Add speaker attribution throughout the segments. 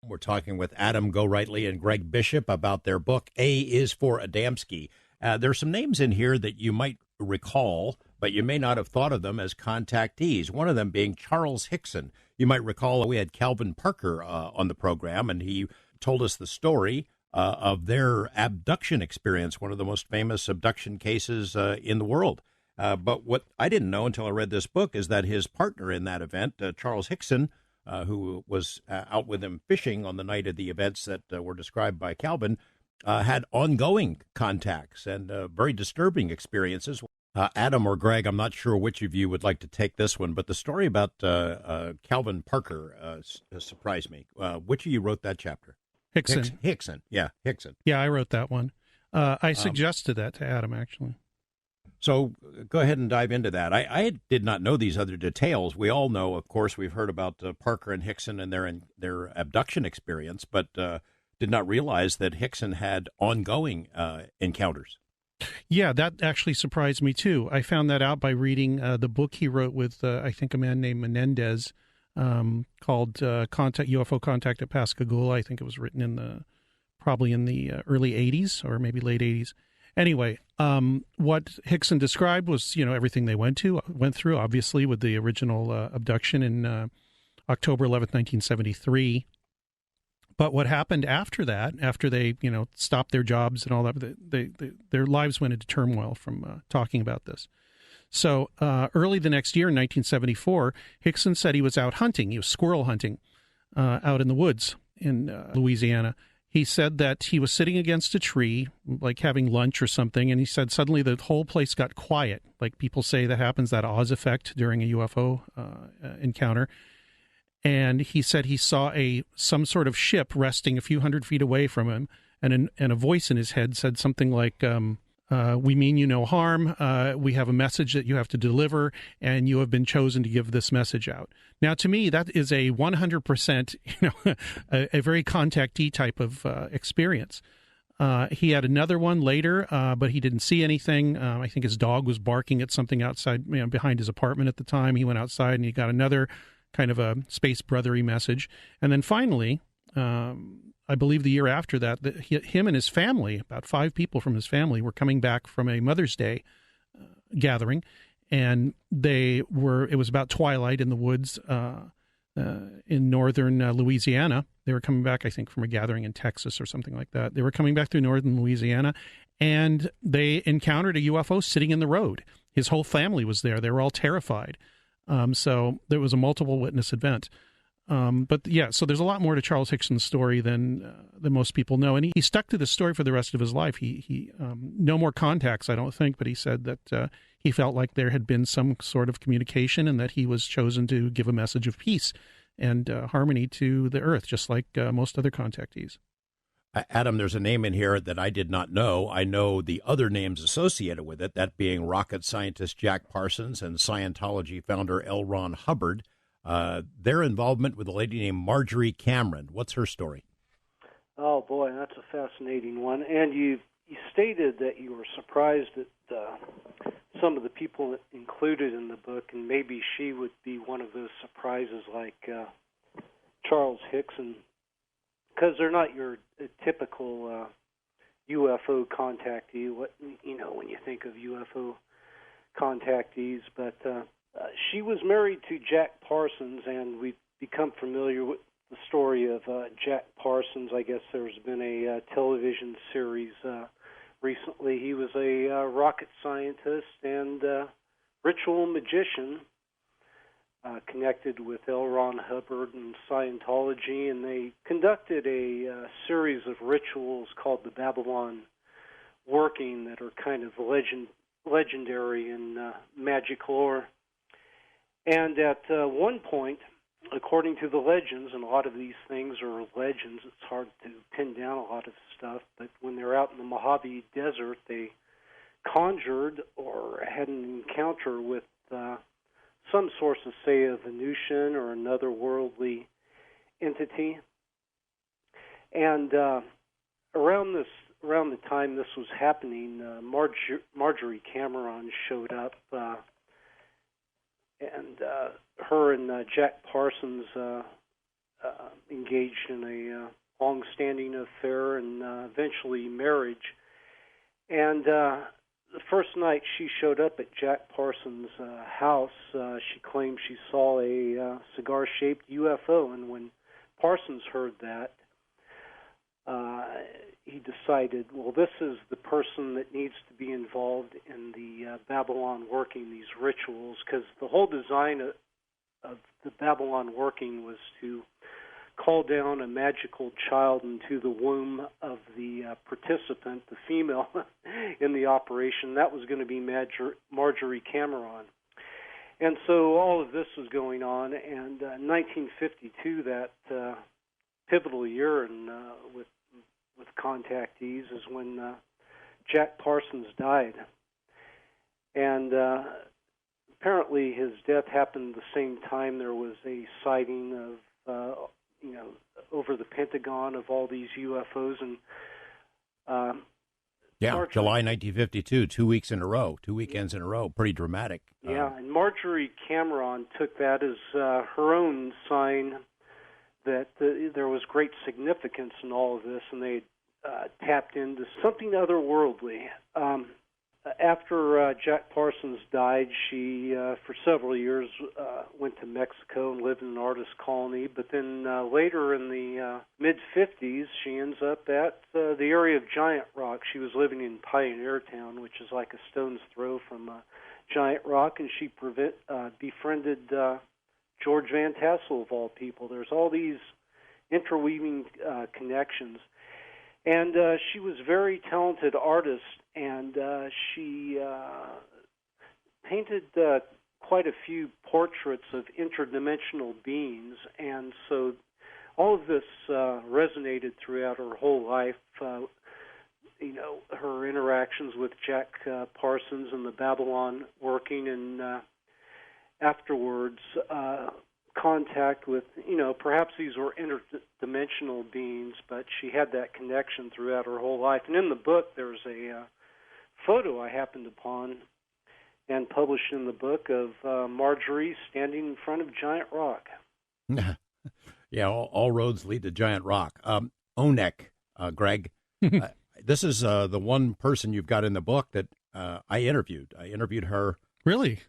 Speaker 1: We're talking with Adam Gorightly and Greg Bishop about their book, A is for Adamski. There's some names in here that you might recall, but you may not have thought of them as contactees, one of them being Charles Hickson. You might recall we had Calvin Parker on the program, and he told us the story of their abduction experience, one of the most famous abduction cases in the world. But what I didn't know until I read this book is that his partner in that event, Charles Hickson, who was out with him fishing on the night of the events that were described by Calvin, had ongoing contacts and very disturbing experiences. Adam or Greg, I'm not sure which of you would like to take this one, but the story about Calvin Parker surprised me. Which of you wrote that chapter?
Speaker 2: Hickson.
Speaker 1: Hickson. Yeah, Hickson.
Speaker 2: Yeah, I wrote that one. I suggested that to Adam, actually.
Speaker 1: So go ahead and dive into that. I did not know these other details. We all know, of course, we've heard about Parker and Hickson and their abduction experience, but did not realize that Hickson had ongoing encounters.
Speaker 2: Yeah, that actually surprised me, too. I found that out by reading the book he wrote with, I think, a man named Menendez called UFO Contact at Pascagoula. I think it was written probably in the early 80s or maybe late 80s. Anyway, what Hickson described was, everything they went through, obviously, with the original abduction in October 11th, 1973. But what happened after that, after they, stopped their jobs and all that, their lives went into turmoil from talking about this. So early the next year, in 1974, Hickson said he was out hunting. He was squirrel hunting out in the woods in Louisiana. He said that he was sitting against a tree, like having lunch or something, and he said suddenly the whole place got quiet. Like people say that happens, that Oz effect during a UFO encounter. And he said he saw some sort of ship resting a few hundred feet away from him, and a voice in his head said something like, we mean you no harm, we have a message that you have to deliver, and you have been chosen to give this message out. Now, to me, that is a 100%, a very contactee type of experience. He had another one later, but he didn't see anything. I think his dog was barking at something outside, behind his apartment at the time. He went outside and he got another kind of a space brothery message. And then finally, I believe the year after that, him and his family, about 5 people from his family, were coming back from a Mother's Day gathering, and it was about twilight in the woods in northern Louisiana. They were coming back, I think, from a gathering in Texas or something like that. They were coming back through northern Louisiana, and they encountered a UFO sitting in the road. His whole family was there. They were all terrified. So there was a multiple witness event. But yeah, so there's a lot more to Charles Hickson's story than most people know. And he stuck to this story for the rest of his life. He no more contacts, I don't think, but he said that he felt like there had been some sort of communication and that he was chosen to give a message of peace and harmony to the earth, just like most other contactees.
Speaker 1: Adam, there's a name in here that I did not know. I know the other names associated with it, that being rocket scientist Jack Parsons and Scientology founder L. Ron Hubbard. Their involvement with a lady named Marjorie Cameron. What's her story?
Speaker 3: Oh, boy, that's a fascinating one. And you stated that you were surprised at some of the people included in the book, and maybe she would be one of those surprises like Charles Hickson, because they're not your typical UFO contactee, when you think of UFO contactees, but she was married to Jack Parsons, and we've become familiar with the story of Jack Parsons. I guess there's been a television series recently. He was a rocket scientist and ritual magician connected with L. Ron Hubbard and Scientology, and they conducted a series of rituals called the Babalon Working that are kind of legendary in magic lore. And at one point, according to the legends, and a lot of these things are legends, it's hard to pin down a lot of stuff, but when they're out in the Mojave Desert, they conjured or had an encounter with some sources say a Venusian or another worldly entity. And around the time this was happening, Marjorie Cameron showed up, and her and Jack Parsons engaged in a long-standing affair and eventually marriage. And the first night she showed up at Jack Parsons' house, she claimed she saw a cigar-shaped UFO, and when Parsons heard that, he decided, well, this is the person that needs to be involved in the Babalon Working, these rituals, because the whole design of the Babalon Working was to call down a magical child into the womb of the participant, the female in the operation. That was going to be Marjorie Cameron. And so all of this was going on, and in 1952, that pivotal year with Contactees, is when Jack Parsons died. And apparently his death happened the same time there was a sighting of over the Pentagon of all these UFOs. And
Speaker 1: July 1952, 2 weeks in a row, 2 weekends in a row, pretty dramatic.
Speaker 3: Yeah, and Marjorie Cameron took that as her own sign that there was great significance in all of this, and they tapped into something otherworldly. After Jack Parsons died, she, for several years, went to Mexico and lived in an artist colony. But then later in the mid-50s, she ends up at the area of Giant Rock. She was living in Pioneer Town, which is like a stone's throw from Giant Rock, and she befriended George Van Tassel, of all people. There's all these interweaving connections. And she was a very talented artist, and she painted quite a few portraits of interdimensional beings, and so all of this resonated throughout her whole life. Her interactions with Jack Parsons and the Babalon Working, and afterwards contact with, perhaps these were interdimensional beings, but she had that connection throughout her whole life. And in the book, there's a photo I happened upon and published in the book of Marjorie standing in front of Giant Rock.
Speaker 1: Yeah, all roads lead to Giant Rock. Onek, Greg, this is the one person you've got in the book that I interviewed. I interviewed her.
Speaker 2: Really?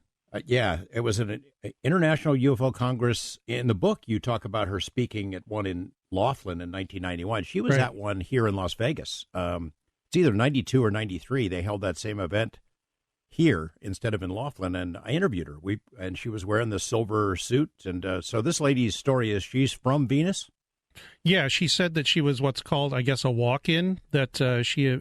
Speaker 1: Yeah, it was an International UFO Congress. In the book, you talk about her speaking at one in Laughlin in 1991. She was at one here in Las Vegas. It's either 92 or 93. They held that same event here instead of in Laughlin, and I interviewed her. And she was wearing the silver suit. And so this lady's story is she's from Venus?
Speaker 2: Yeah, she said that she was what's called, I guess, a walk-in, that she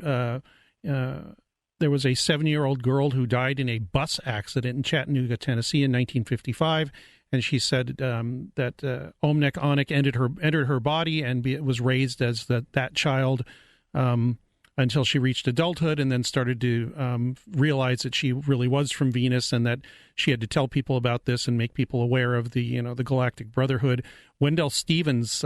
Speaker 2: there was a 7-year-old girl who died in a bus accident in Chattanooga, Tennessee in 1955, and she said that Omnek Onek entered her body and was raised as that child until she reached adulthood, and then started to realize that she really was from Venus, and that she had to tell people about this and make people aware of the the Galactic Brotherhood. Wendell Stevens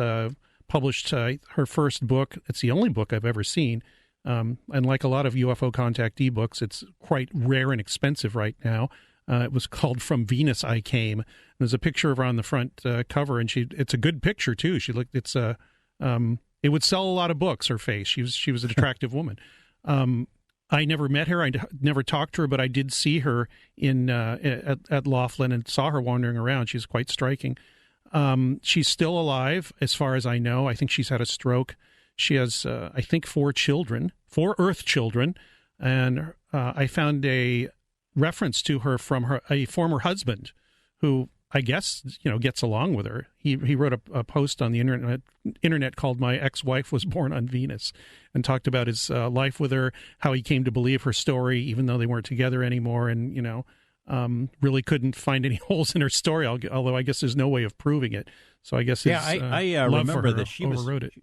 Speaker 2: published her first book. It's the only book I've ever seen. And like a lot of UFO contactee books, it's quite rare and expensive right now. It was called From Venus I Came. There's a picture of her on the front cover, and it's a good picture too. She looked. It would sell a lot of books. Her face. She was an attractive woman. I never met her. I never talked to her, but I did see her at Laughlin and saw her wandering around. She's quite striking. She's still alive, as far as I know. I think she's had a stroke. She has, I think, 4 Earth children, and I found a reference to her from a former husband, who I guess gets along with her. He wrote a post on the internet called "My Ex-Wife Was Born on Venus," and talked about his life with her, how he came to believe her story, even though they weren't together anymore, and really couldn't find any holes in her story. Although I guess there's no way of proving it. So I guess
Speaker 1: I
Speaker 2: love
Speaker 1: remember
Speaker 2: for her
Speaker 1: that she
Speaker 2: overrode it.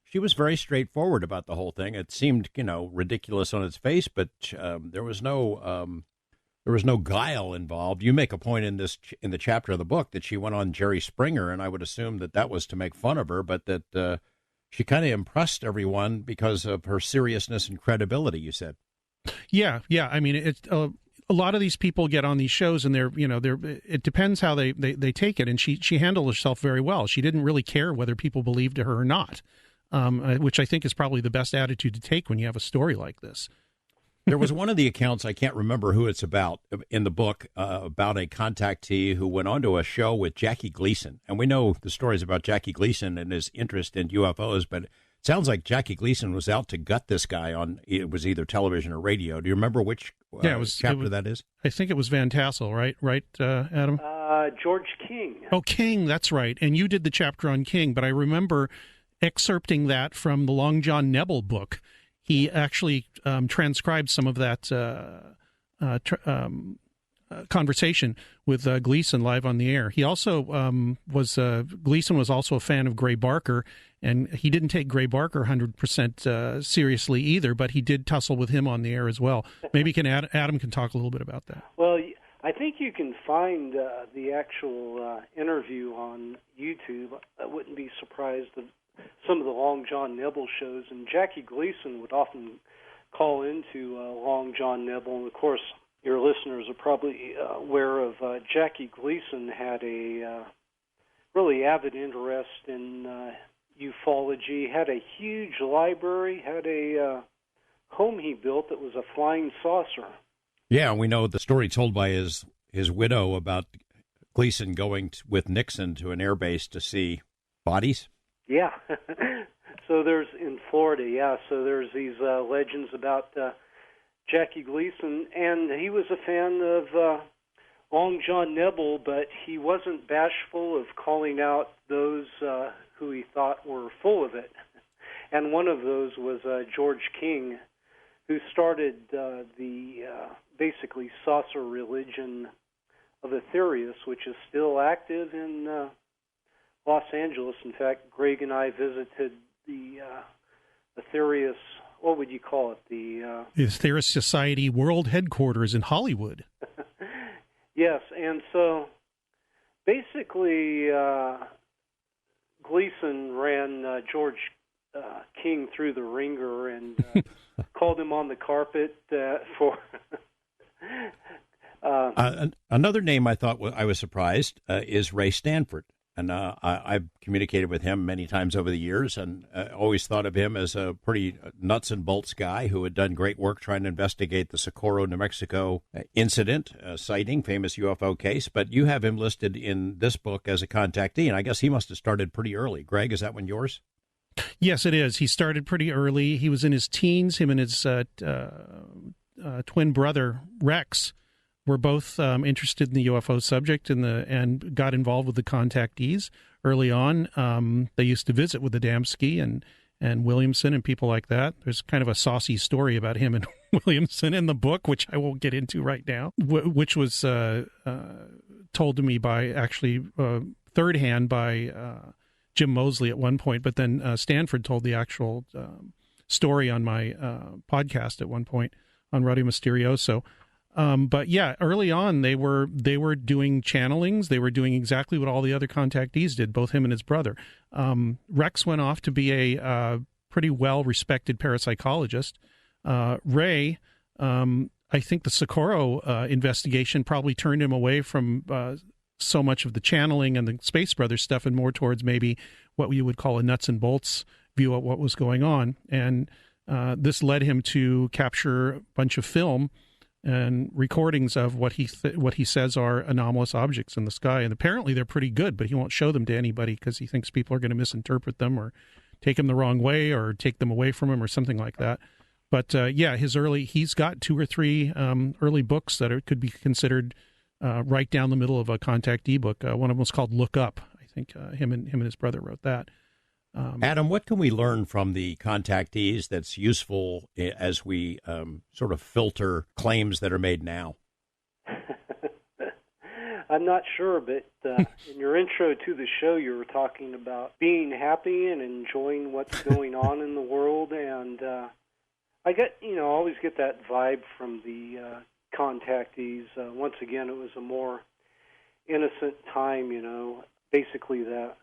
Speaker 1: She was very straightforward about the whole thing. It seemed, ridiculous on its face, but there was no guile involved. You make a point in the chapter of the book that she went on Jerry Springer, and I would assume that was to make fun of her, but that she kind of impressed everyone because of her seriousness and credibility. You said,
Speaker 2: yeah. I mean, a lot of these people get on these shows, and it depends how they take it. And she handled herself very well. She didn't really care whether people believed her or not, which I think is probably the best attitude to take when you have a story like this.
Speaker 1: There was one of the accounts, I can't remember who it's about, in the book, about a contactee who went onto a show with Jackie Gleason. And we know the stories about Jackie Gleason and his interest in UFOs, but it sounds like Jackie Gleason was out to gut this guy on, it was either television or radio. Do you remember which chapter that is?
Speaker 2: I think it was Van Tassel, right, Adam?
Speaker 3: George King.
Speaker 2: Oh, King, that's right. And you did the chapter on King, but I remember excerpting that from the Long John Nebel book. He actually transcribed some of that conversation with Gleason live on the air. He also Gleason was also a fan of Gray Barker, and he didn't take Gray Barker 100% seriously either, but he did tussle with him on the air as well. Maybe Adam can talk a little bit about that.
Speaker 3: Well, I think you can find the actual interview on YouTube. I wouldn't be surprised if some of the Long John Nebel shows, and Jackie Gleason would often call into Long John Nebel, and of course your listeners are probably aware of Jackie Gleason had a really avid interest in ufology, had a huge library, had a home he built that was a flying saucer.
Speaker 1: Yeah, we know the story told by his widow about Gleason going with Nixon to an airbase to see bodies.
Speaker 3: Yeah. So there's in Florida, so there's these legends about Jackie Gleason, and he was a fan of Long John Nebel, but he wasn't bashful of calling out those who he thought were full of it. And one of those was George King, who started the basically saucer religion of Aetherius, which is still active in Los Angeles. In fact, Greg and I visited the Aetherius, what would you call it? The
Speaker 2: Aetherius Society World Headquarters in Hollywood.
Speaker 3: Yes, and so basically Gleason ran George King through the ringer and called him on the carpet for...
Speaker 1: Another name I thought I was surprised is Ray Stanford. And I've communicated with him many times over the years, and always thought of him as a pretty nuts and bolts guy who had done great work trying to investigate the Socorro, New Mexico incident, sighting, famous UFO case. But you have him listed in this book as a contactee, and I guess he must have started pretty early. Greg, is that one yours?
Speaker 2: Yes, it is. He started pretty early. He was in his teens. Him and his twin brother, Rex, were both interested in the UFO subject and got involved with the contactees early on. They used to visit with Adamski and Williamson and people like that. There's kind of a saucy story about him and Williamson in the book, which I won't get into right now, which was told to me by actually third hand by Jim Mosley at one point, but then Stanford told the actual story on my podcast at one point on Radio Mysterioso. But yeah, early on they were doing channelings. They were doing exactly what all the other contactees did, both him and his brother. Rex went off to be a pretty well-respected parapsychologist. Ray, I think the Socorro investigation probably turned him away from so much of the channeling and the Space Brothers stuff and more towards maybe what you would call a nuts and bolts view of what was going on. And this led him to capture a bunch of film and recordings of what he says are anomalous objects in the sky. And apparently they're pretty good, but he won't show them to anybody because he thinks people are going to misinterpret them or take them the wrong way or take them away from him or something like that. But yeah, he's got 2 or 3 early books that could be considered right down the middle of a contactee book. One of them was called Look Up. I think him and his brother wrote that.
Speaker 1: Adam, what can we learn from the contactees that's useful as we sort of filter claims that are made now?
Speaker 3: I'm not sure, but in your intro to the show, you were talking about being happy and enjoying what's going on in the world, and I always get that vibe from the contactees. Once again, it was a more innocent time, basically that.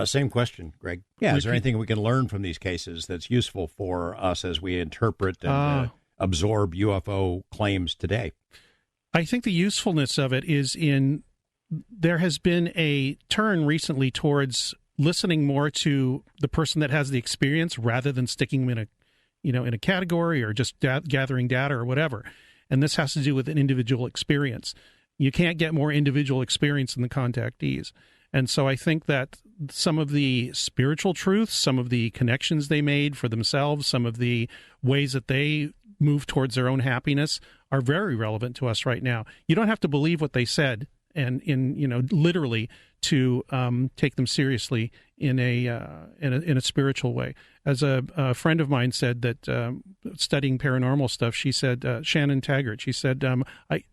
Speaker 1: Same question, Greg. Yeah, is there anything we can learn from these cases that's useful for us as we interpret and absorb UFO claims today?
Speaker 2: I think the usefulness of it is there has been a turn recently towards listening more to the person that has the experience rather than sticking them in a category or just gathering data or whatever. And this has to do with an individual experience. You can't get more individual experience than the contactees. And so I think that some of the spiritual truths, some of the connections they made for themselves, some of the ways that they move towards their own happiness are very relevant to us right now. You don't have to believe what they said and literally to take them seriously in a spiritual way. As a friend of mine said that studying paranormal stuff, she said, Shannon Taggart, she said,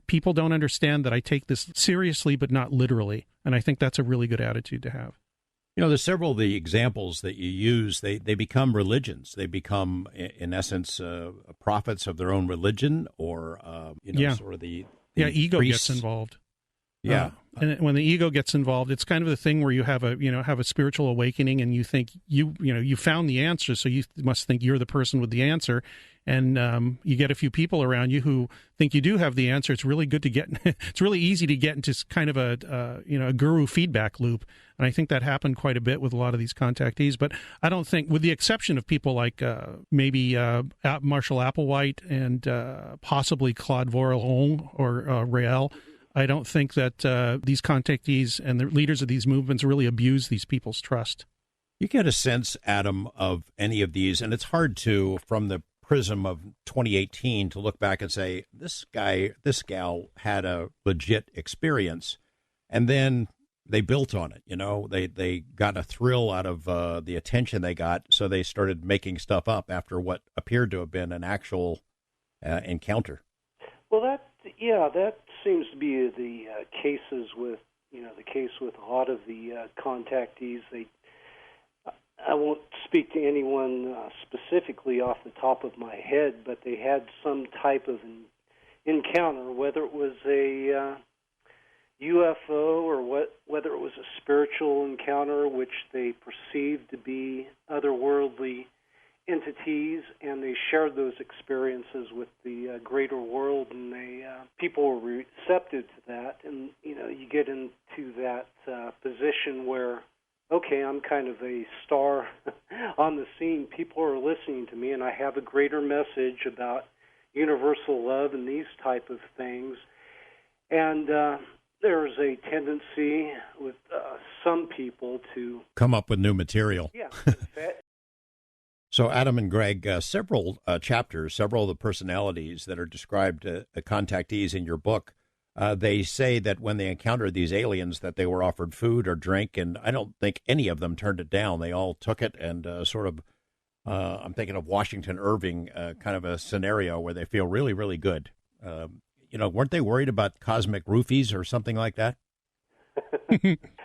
Speaker 2: people don't understand that I take this seriously but not literally. And I think that's a really good attitude to have.
Speaker 1: There's several of the examples that you use. They become religions. They become, in essence, prophets of their own religion, or sort of the
Speaker 2: ego
Speaker 1: priests.
Speaker 2: Gets involved.
Speaker 1: Yeah,
Speaker 2: and when the ego gets involved, it's kind of the thing where you have a spiritual awakening, and you think you found the answer, so you must think you're the person with the answer, and you get a few people around you who think you do have the answer. It's really good to get. It's really easy to get into kind of a guru feedback loop, and I think that happened quite a bit with a lot of these contactees. But I don't think, with the exception of people like maybe Marshall Applewhite and possibly Claude Vorilhon or Rael, I don't think that these contactees and the leaders of these movements really abuse these people's trust.
Speaker 1: You get a sense, Adam, of any of these, and it's hard to, from the prism of 2018, to look back and say, this gal had a legit experience, and then they built on it. They got a thrill out of the attention they got, so they started making stuff up after what appeared to have been an actual encounter.
Speaker 3: Well, that seems to be the cases with the case with a lot of the contactees. I won't speak to anyone specifically off the top of my head, but they had some type of an encounter, whether it was a UFO or whether it was a spiritual encounter, which they perceived to be otherworldly entities, and they shared those experiences with the greater world, and people were receptive to that. And you get into that position where, okay, I'm kind of a star on the scene. People are listening to me, and I have a greater message about universal love and these type of things. And there's a tendency with some people to
Speaker 1: come up with new material.
Speaker 3: Yeah.
Speaker 1: So Adam and Greg, several chapters, several of the personalities that are described, contactees in your book, they say that when they encountered these aliens that they were offered food or drink, and I don't think any of them turned it down. They all took it, and I'm thinking of Washington Irving, kind of a scenario where they feel really, really good. Weren't they worried about cosmic roofies or something like that?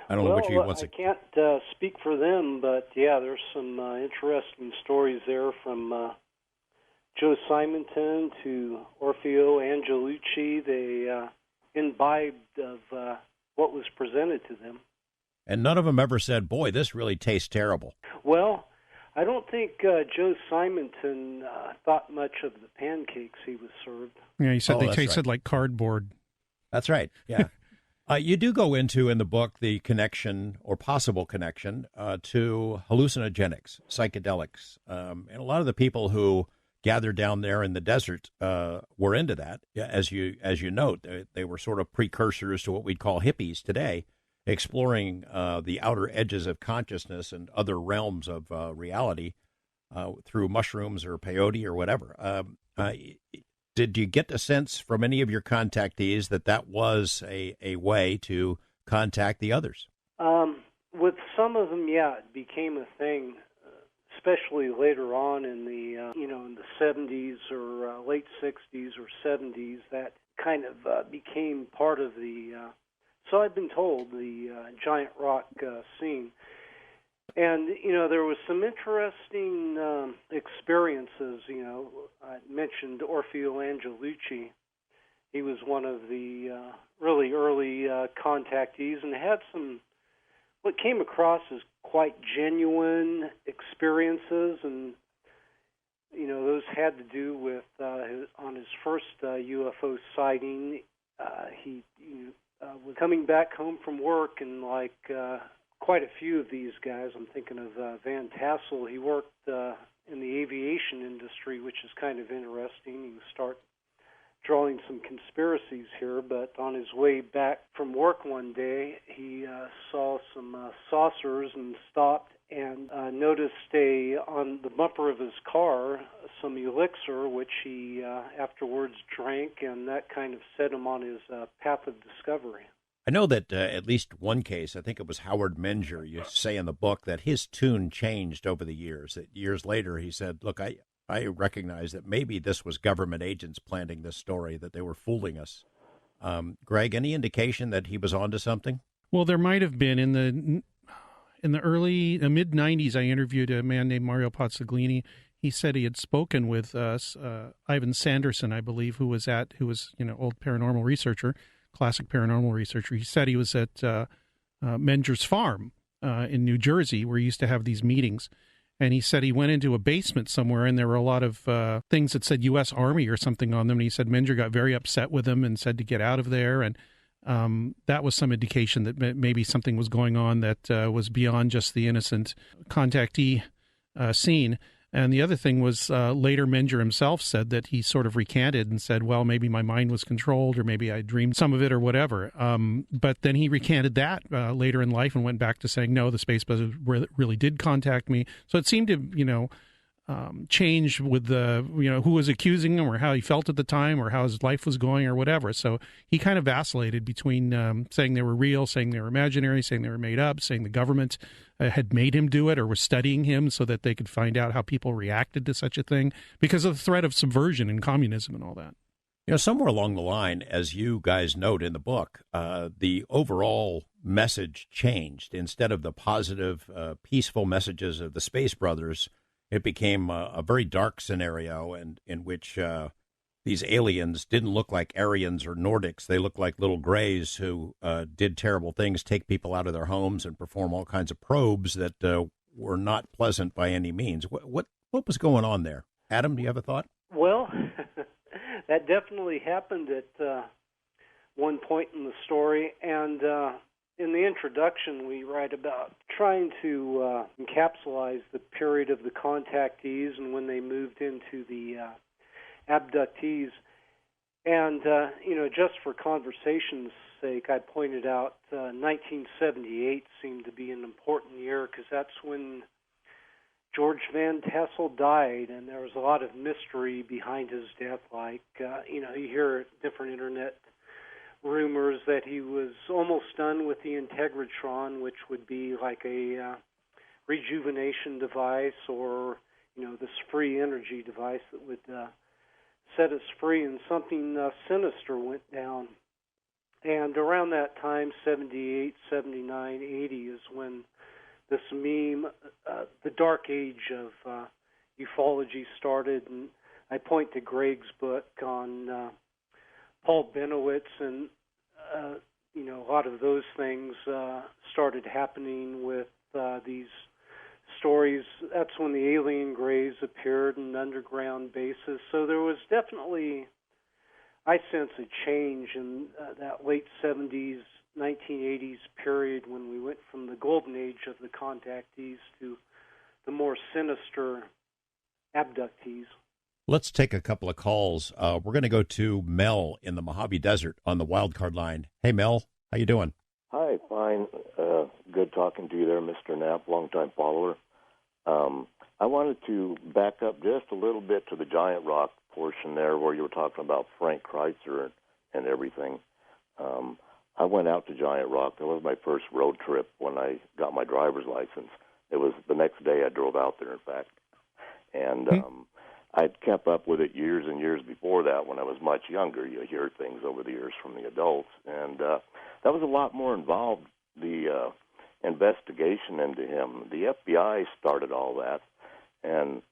Speaker 1: I don't know what you want to.
Speaker 3: I can't speak for them, but yeah, there's some interesting stories there from Joe Simonton to Orfeo Angelucci. They imbibed of what was presented to them.
Speaker 1: And none of them ever said, boy, this really tastes terrible.
Speaker 3: Well, I don't think Joe Simonton thought much of the pancakes he was served.
Speaker 2: Yeah, he said they tasted like cardboard.
Speaker 1: That's right, yeah. You do go into, in the book, the connection or possible connection to hallucinogenics, psychedelics. And a lot of the people who gathered down there in the desert were into that. As you note, they were sort of precursors to what we'd call hippies today, exploring the outer edges of consciousness and other realms of reality through mushrooms or peyote or whatever. Did you get a sense from any of your contactees that was a way to contact the others?
Speaker 3: With some of them, yeah, it became a thing, especially later on in the in the 70s or late 60s or 70s. That kind of became part of the. So I've been told the giant rock scene. And, there was some interesting experiences. I mentioned Orfeo Angelucci. He was one of the really early contactees and had some, what came across as quite genuine experiences. And, those had to do with, on his first UFO sighting, he was coming back home from work, and like quite a few of these guys, I'm thinking of Van Tassel, he worked in the aviation industry, which is kind of interesting. You start drawing some conspiracies here, but on his way back from work one day, he saw some saucers and stopped and noticed on the bumper of his car some elixir, which he afterwards drank, and that kind of set him on his path of discovery.
Speaker 1: I know that at least one case, I think it was Howard Menger, you say in the book that his tune changed over the years. That years later he said, look, I recognize that maybe this was government agents planting this story, that they were fooling us. Greg, any indication that he was onto something?
Speaker 2: Well, there might have been. In the mid-'90s, I interviewed a man named Mario Pozzoglini. He said he had spoken with Ivan Sanderson, I believe, who was old paranormal researcher, classic paranormal researcher. He said he was at Menger's farm in New Jersey, where he used to have these meetings. And he said he went into a basement somewhere, and there were a lot of things that said U.S. Army or something on them. And he said Menger got very upset with him and said to get out of there. And that was some indication that maybe something was going on that was beyond just the innocent contactee scene. And the other thing was later Menger himself said that he sort of recanted and said, well, maybe my mind was controlled or maybe I dreamed some of it or whatever. But then he recanted that later in life and went back to saying, no, the space brothers really did contact me. So it seemed to, change with who was accusing him or how he felt at the time or how his life was going or whatever. So he kind of vacillated between saying they were real, saying they were imaginary, saying they were made up, saying the government had made him do it or was studying him so that they could find out how people reacted to such a thing because of the threat of subversion and communism and all that.
Speaker 1: Somewhere along the line, as you guys note in the book, the overall message changed. Instead of the positive, peaceful messages of the Space Brothers, it became a very dark scenario in which these aliens didn't look like Aryans or Nordics. They looked like little grays who did terrible things, take people out of their homes and perform all kinds of probes that were not pleasant by any means. What was going on there? Adam, do you have a thought?
Speaker 3: Well, that definitely happened at one point in the story, and in the introduction, we write about trying to encapsulate the period of the contactees and when they moved into the abductees. And, just for conversation's sake, I pointed out 1978 seemed to be an important year because that's when George Van Tassel died, and there was a lot of mystery behind his death. Like, you hear different internet rumors that he was almost done with the Integratron, which would be like a rejuvenation device or, this free energy device that would set us free, and something sinister went down. And around that time, 78, 79, 80, is when this meme, the dark age of ufology started. And I point to Greg's book on Paul Benowitz, and a lot of those things started happening with these stories. That's when the alien grays appeared in underground bases. So there was definitely, I sense, a change in that late 70s, 1980s period when we went from the golden age of the contactees to the more sinister abductees.
Speaker 1: Let's take a couple of calls. We're going to go to Mel in the Mojave Desert on the wildcard line. Hey, Mel, how you doing?
Speaker 4: Hi, fine. Good talking to you there, Mr. Knapp, longtime follower. I wanted to back up just a little bit to the Giant Rock portion there where you were talking about Frank Kreitzer and everything. I went out to Giant Rock. That was my first road trip when I got my driver's license. It was the next day I drove out there, in fact. And I'd kept up with it years and years before that when I was much younger. You hear things over the years from the adults. And that was a lot more involved, the investigation into him. The FBI started all that. And,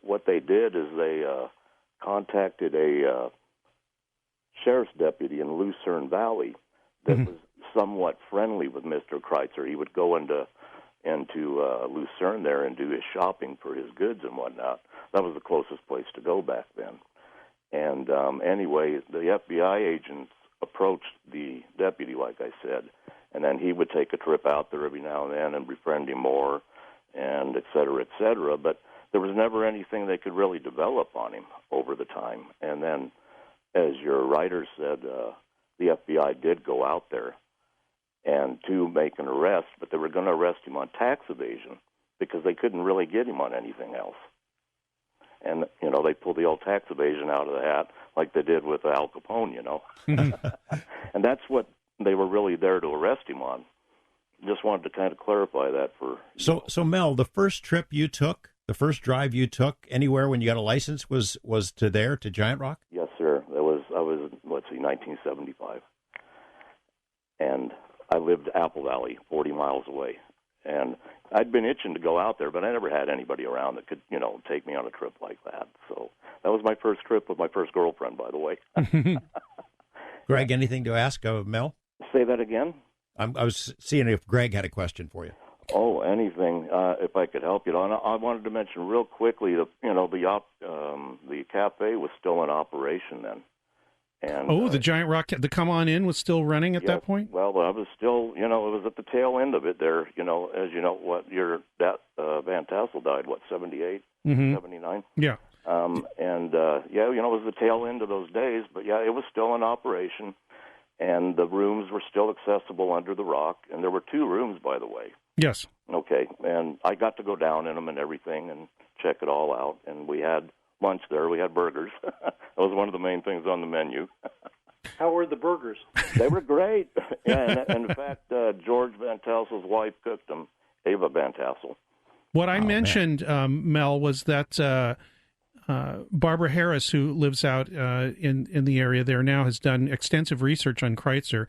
Speaker 4: what they did is they contacted a sheriff's deputy in Lucerne Valley that was somewhat friendly with Mr. Kreitzer. He would go into Lucerne there and do his shopping for his goods and whatnot. That was the closest place to go back then. And anyway, the FBI agents approached the deputy, like I said, and then he would take a trip out there every now and then and befriend him more, and et cetera, et cetera. But there was never anything they could really develop on him over the time. And then, as your writer said, the FBI did go out there and to make an arrest, but they were going to arrest him on tax evasion because they couldn't really get him on anything else. And, you know, they pulled the old tax evasion out of the hat like they did with Al Capone, you know. And that's what they were really there to arrest him on. Just wanted to kind of clarify that for...
Speaker 1: So Mel, the first trip you took, the first drive you took anywhere when you got a license was to Giant Rock?
Speaker 4: Yes, sir. I was 1975. And I lived Apple Valley, 40 miles away. And I'd been itching to go out there, but I never had anybody around that could, you know, take me on a trip like that. So that was my first trip with my first girlfriend, by the way.
Speaker 1: Greg, anything to ask of Mel?
Speaker 4: Say that again?
Speaker 1: I was seeing if Greg had a question for you.
Speaker 4: Oh, anything, if I could help you. And I wanted to mention real quickly that, you know, the cafe was still in operation then. And,
Speaker 2: the Giant Rock, the Come On In was still running at that point?
Speaker 4: Well, I was still, you know, it was at the tail end of it there, you know, as you know, Van Tassel died, 78, 79?
Speaker 2: Yeah.
Speaker 4: Yeah, you know, it was the tail end of those days, but yeah, it was still in operation, and the rooms were still accessible under the rock, and there were 2 rooms, by the way.
Speaker 2: Yes.
Speaker 4: Okay, and I got to go down in them and everything and check it all out, and we had lunch there. We had burgers. That was one of the main things on the menu.
Speaker 3: How were the burgers?
Speaker 4: They were great. Yeah, and in fact, George Van Tassel's wife cooked them, Ava Van Tassel.
Speaker 2: What I mentioned, Mel, was that Barbara Harris, who lives out in the area there now, has done extensive research on Kreutzer.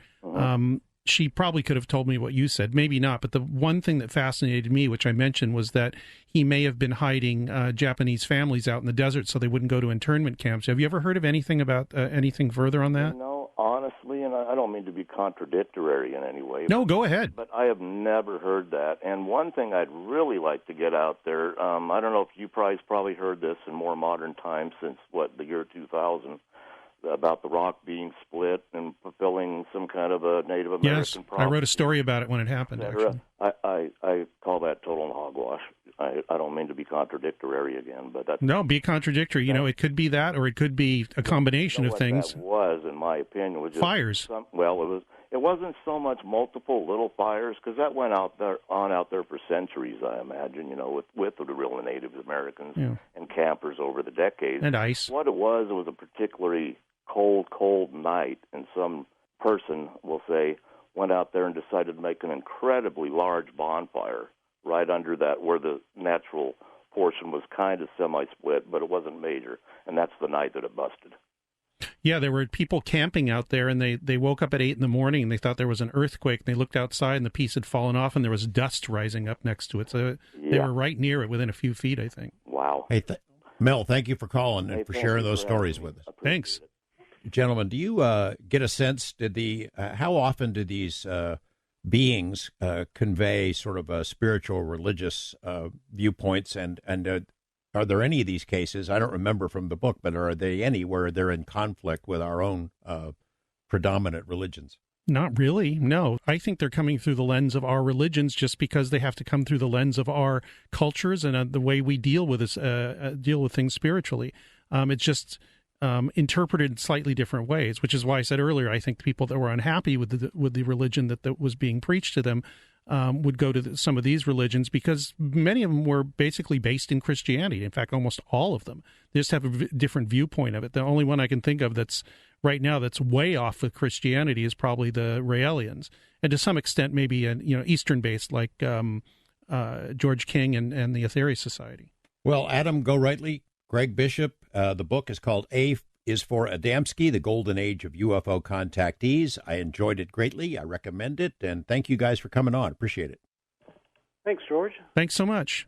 Speaker 2: She probably could have told me what you said, maybe not. But the one thing that fascinated me, which I mentioned, was that he may have been hiding Japanese families out in the desert so they wouldn't go to internment camps. Have you ever heard of anything about anything further on that?
Speaker 4: No, honestly, and I don't mean to be contradictory in any way.
Speaker 2: No, go ahead.
Speaker 4: But I have never heard that. And one thing I'd really like to get out there, I don't know if you probably heard this in more modern times since, the year 2000, about the rock being split and fulfilling some kind of a Native American prophecy.
Speaker 2: I wrote a story about it when it happened, actually.
Speaker 4: I call that total hogwash. I don't mean to be contradictory again, but that's...
Speaker 2: No, be contradictory. You know, it could be that, or it could be a combination of things.
Speaker 4: That was, in my opinion, was just
Speaker 2: fires.
Speaker 4: It wasn't so much multiple little fires, because that went out there for centuries, I imagine, you know, with the real Native Americans and campers over the decades.
Speaker 2: And ice.
Speaker 4: What it was a particularly cold night, and some person, we'll say, went out there and decided to make an incredibly large bonfire right under that where the natural portion was kind of semi-split, but it wasn't major, and that's the night that it busted.
Speaker 2: Yeah, there were people camping out there, and they woke up at 8 in the morning, and they thought there was an earthquake, and they looked outside, and the piece had fallen off, and there was dust rising up next to it. So they were right near it, within a few feet, I think.
Speaker 4: Wow.
Speaker 1: Hey, Mel, thank you for calling and for sharing those stories with us.
Speaker 2: Thanks.
Speaker 1: Gentlemen, do you get a sense, how often do these beings convey sort of spiritual, religious viewpoints, and are there any of these cases, I don't remember from the book, but are there any where they're in conflict with our own predominant religions?
Speaker 2: Not really, no. I think they're coming through the lens of our religions just because they have to come through the lens of our cultures and the way we deal with things spiritually. It's just interpreted in slightly different ways, which is why I said earlier, I think the people that were unhappy with the religion that was being preached to them would go to some of these religions, because many of them were basically based in Christianity. In fact, almost all of them. They just have a different viewpoint of it. The only one I can think of that's right now that's way off with Christianity is probably the Raelians, and to some extent maybe Eastern-based like George King and the Aetherius Society.
Speaker 1: Well, Adam Gorightly, Greg Bishop, the book is called A is for Adamski, The Golden Age of UFO Contactees. I enjoyed it greatly. I recommend it, and thank you guys for coming on. Appreciate it.
Speaker 3: Thanks, George.
Speaker 2: Thanks so much.